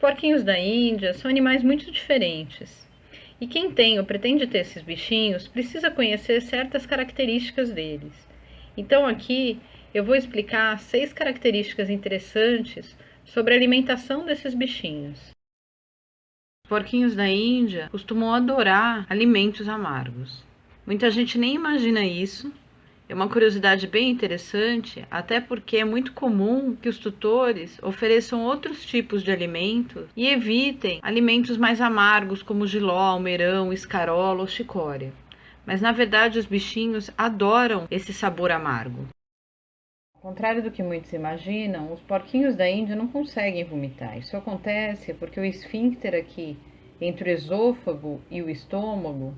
porquinhos da Índia são animais muito diferentes. E quem tem ou pretende ter esses bichinhos precisa conhecer certas características deles. Então aqui eu vou explicar 6 características interessantes sobre a alimentação desses bichinhos. Os porquinhos da Índia costumam adorar alimentos amargos. Muita gente nem imagina isso. É uma curiosidade bem interessante, até porque é muito comum que os tutores ofereçam outros tipos de alimentos e evitem alimentos mais amargos como jiló, almeirão, escarola ou chicória. Mas na verdade os bichinhos adoram esse sabor amargo. Ao contrário do que muitos imaginam, os porquinhos da Índia não conseguem vomitar. Isso acontece porque o esfíncter aqui entre o esôfago e o estômago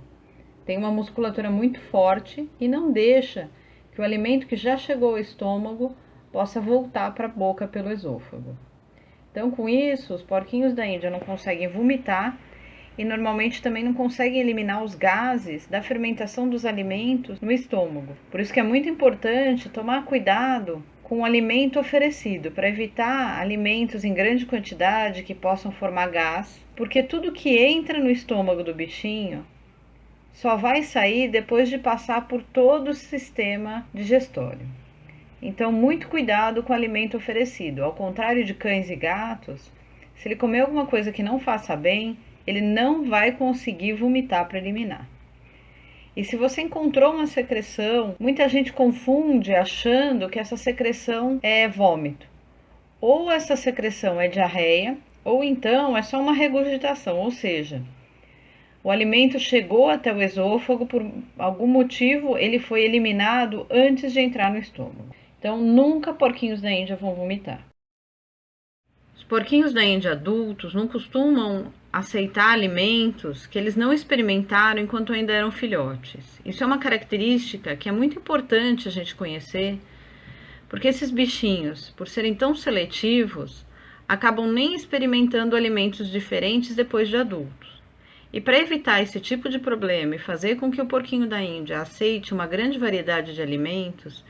tem uma musculatura muito forte e não deixa que o alimento que já chegou ao estômago possa voltar para a boca pelo esôfago. Então, com isso, os porquinhos da Índia não conseguem vomitar e normalmente também não conseguem eliminar os gases da fermentação dos alimentos no estômago. Por isso que é muito importante tomar cuidado com o alimento oferecido, para evitar alimentos em grande quantidade que possam formar gás, porque tudo que entra no estômago do bichinho só vai sair depois de passar por todo o sistema digestório. Então, muito cuidado com o alimento oferecido. Ao contrário de cães e gatos, se ele comer alguma coisa que não faça bem, ele não vai conseguir vomitar para eliminar. E se você encontrou uma secreção, muita gente confunde achando que essa secreção é vômito. Ou essa secreção é diarreia, ou então é só uma regurgitação, ou seja, o alimento chegou até o esôfago, por algum motivo ele foi eliminado antes de entrar no estômago. Então, nunca porquinhos da Índia vão vomitar. Os porquinhos da Índia adultos não costumam aceitar alimentos que eles não experimentaram enquanto ainda eram filhotes. Isso é uma característica que é muito importante a gente conhecer, porque esses bichinhos, por serem tão seletivos, acabam nem experimentando alimentos diferentes depois de adultos. E para evitar esse tipo de problema e fazer com que o porquinho da Índia aceite uma grande variedade de alimentos,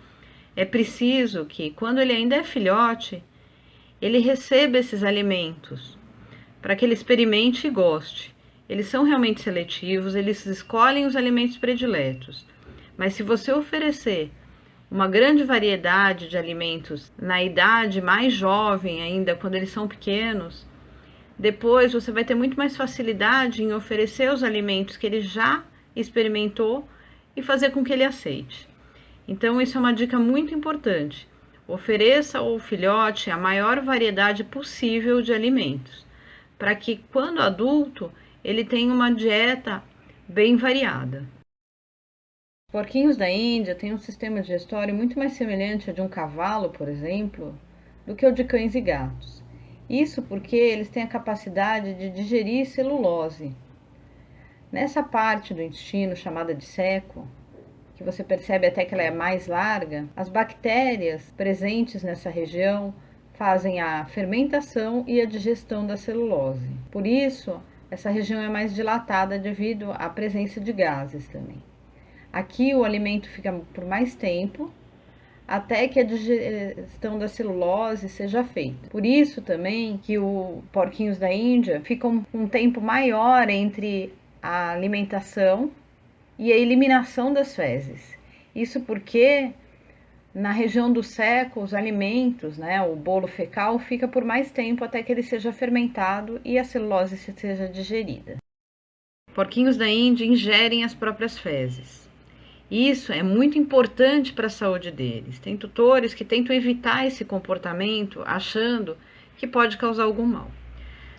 é preciso que, quando ele ainda é filhote, ele receba esses alimentos, para que ele experimente e goste. Eles são realmente seletivos, eles escolhem os alimentos prediletos. Mas se você oferecer uma grande variedade de alimentos na idade mais jovem ainda, quando eles são pequenos, depois você vai ter muito mais facilidade em oferecer os alimentos que ele já experimentou e fazer com que ele aceite. Então, isso é uma dica muito importante. Ofereça ao filhote a maior variedade possível de alimentos, para que, quando adulto, ele tenha uma dieta bem variada. Os porquinhos da Índia têm um sistema digestório muito mais semelhante ao de um cavalo, por exemplo, do que o de cães e gatos. Isso porque eles têm a capacidade de digerir celulose. Nessa parte do intestino chamada de ceco, que você percebe até que ela é mais larga, as bactérias presentes nessa região fazem a fermentação e a digestão da celulose. Por isso, essa região é mais dilatada devido à presença de gases também. Aqui o alimento fica por mais tempo, até que a digestão da celulose seja feita. Por isso também que os porquinhos da Índia ficam um tempo maior entre a alimentação e a eliminação das fezes. Isso porque na região do ceco, os alimentos, o bolo fecal, fica por mais tempo até que ele seja fermentado e a celulose seja digerida. Porquinhos da Índia ingerem as próprias fezes. Isso é muito importante para a saúde deles. Tem tutores que tentam evitar esse comportamento achando que pode causar algum mal.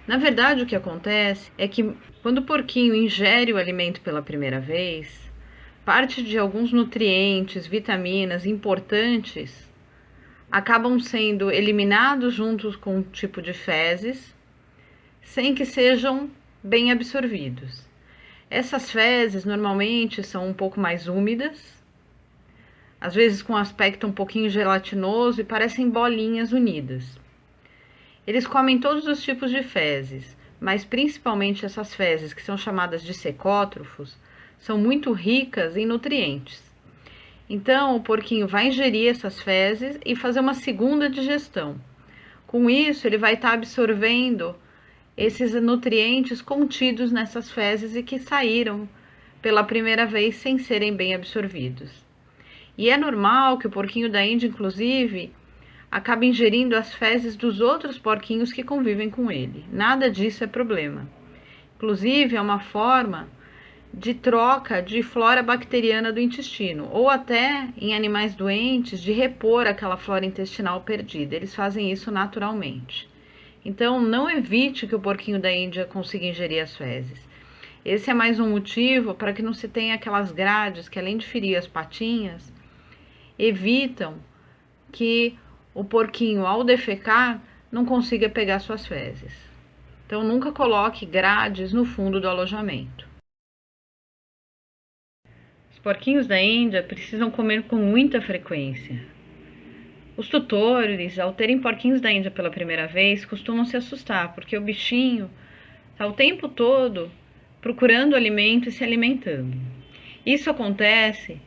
Na verdade, o que acontece é que quando o porquinho ingere o alimento pela primeira vez, parte de alguns nutrientes, vitaminas importantes acabam sendo eliminados juntos com o tipo de fezes, sem que sejam bem absorvidos. Essas fezes normalmente são um pouco mais úmidas, às vezes com aspecto um pouquinho gelatinoso e parecem bolinhas unidas. Eles comem todos os tipos de fezes, mas principalmente essas fezes que são chamadas de secótrofos, são muito ricas em nutrientes. Então o porquinho vai ingerir essas fezes e fazer uma segunda digestão. Com isso ele vai estar absorvendo esses nutrientes contidos nessas fezes e que saíram pela primeira vez sem serem bem absorvidos. E é normal que o porquinho da Índia, inclusive, acabe ingerindo as fezes dos outros porquinhos que convivem com ele. Nada disso é problema. Inclusive, é uma forma de troca de flora bacteriana do intestino, ou até em animais doentes, de repor aquela flora intestinal perdida. Eles fazem isso naturalmente. Então, não evite que o porquinho da Índia consiga ingerir as fezes. Esse é mais um motivo para que não se tenha aquelas grades que, além de ferir as patinhas, evitam que o porquinho, ao defecar, não consiga pegar suas fezes. Então, nunca coloque grades no fundo do alojamento. Os porquinhos da Índia precisam comer com muita frequência. Os tutores, ao terem porquinhos da Índia pela primeira vez, costumam se assustar, porque o bichinho está o tempo todo procurando alimento e se alimentando. Isso acontece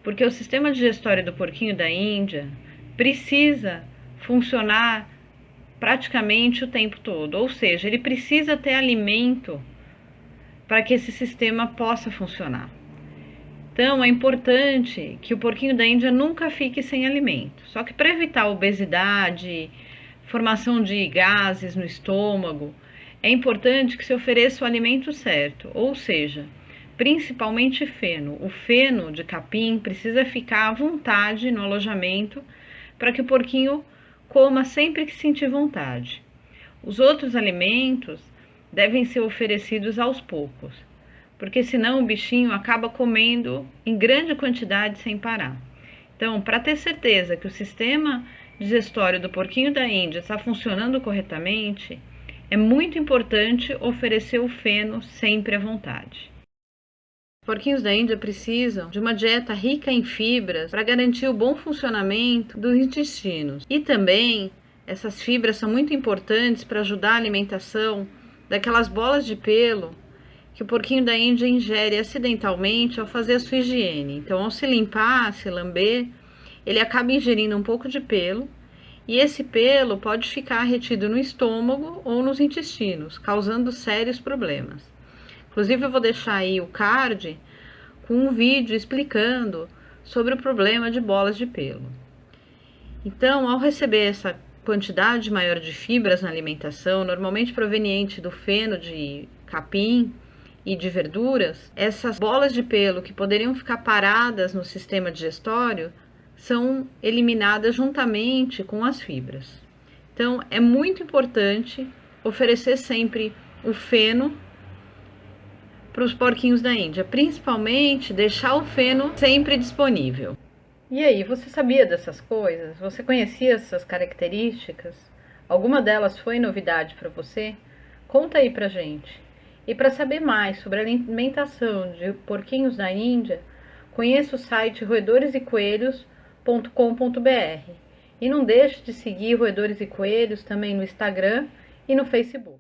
porque o sistema digestório do porquinho da Índia precisa funcionar praticamente o tempo todo, ou seja, ele precisa ter alimento para que esse sistema possa funcionar. Então, é importante que o porquinho da Índia nunca fique sem alimento. Só que para evitar obesidade, formação de gases no estômago, é importante que se ofereça o alimento certo, ou seja, principalmente feno. O feno de capim precisa ficar à vontade no alojamento para que o porquinho coma sempre que sentir vontade. Os outros alimentos devem ser oferecidos aos poucos, porque senão o bichinho acaba comendo em grande quantidade sem parar. Então, para ter certeza que o sistema digestório do porquinho da Índia está funcionando corretamente, é muito importante oferecer o feno sempre à vontade. Os porquinhos da Índia precisam de uma dieta rica em fibras para garantir o bom funcionamento dos intestinos. E também essas fibras são muito importantes para ajudar a alimentação daquelas bolas de pelo que o porquinho da Índia ingere acidentalmente ao fazer a sua higiene. Então, ao se limpar, se lamber, ele acaba ingerindo um pouco de pelo, e esse pelo pode ficar retido no estômago ou nos intestinos, causando sérios problemas. Inclusive, eu vou deixar aí o card com um vídeo explicando sobre o problema de bolas de pelo. Então, ao receber essa quantidade maior de fibras na alimentação, normalmente proveniente do feno de capim e de verduras, essas bolas de pelo que poderiam ficar paradas no sistema digestório são eliminadas juntamente com as fibras. Então, é muito importante oferecer sempre o feno para os porquinhos da Índia, principalmente deixar o feno sempre disponível. E aí, você sabia dessas coisas? Você conhecia essas características? Alguma delas foi novidade para você? Conta aí pra gente. E para saber mais sobre a alimentação de porquinhos da Índia, conheça o site roedoresecoelhos.com.br. E não deixe de seguir Roedores e Coelhos também no Instagram e no Facebook.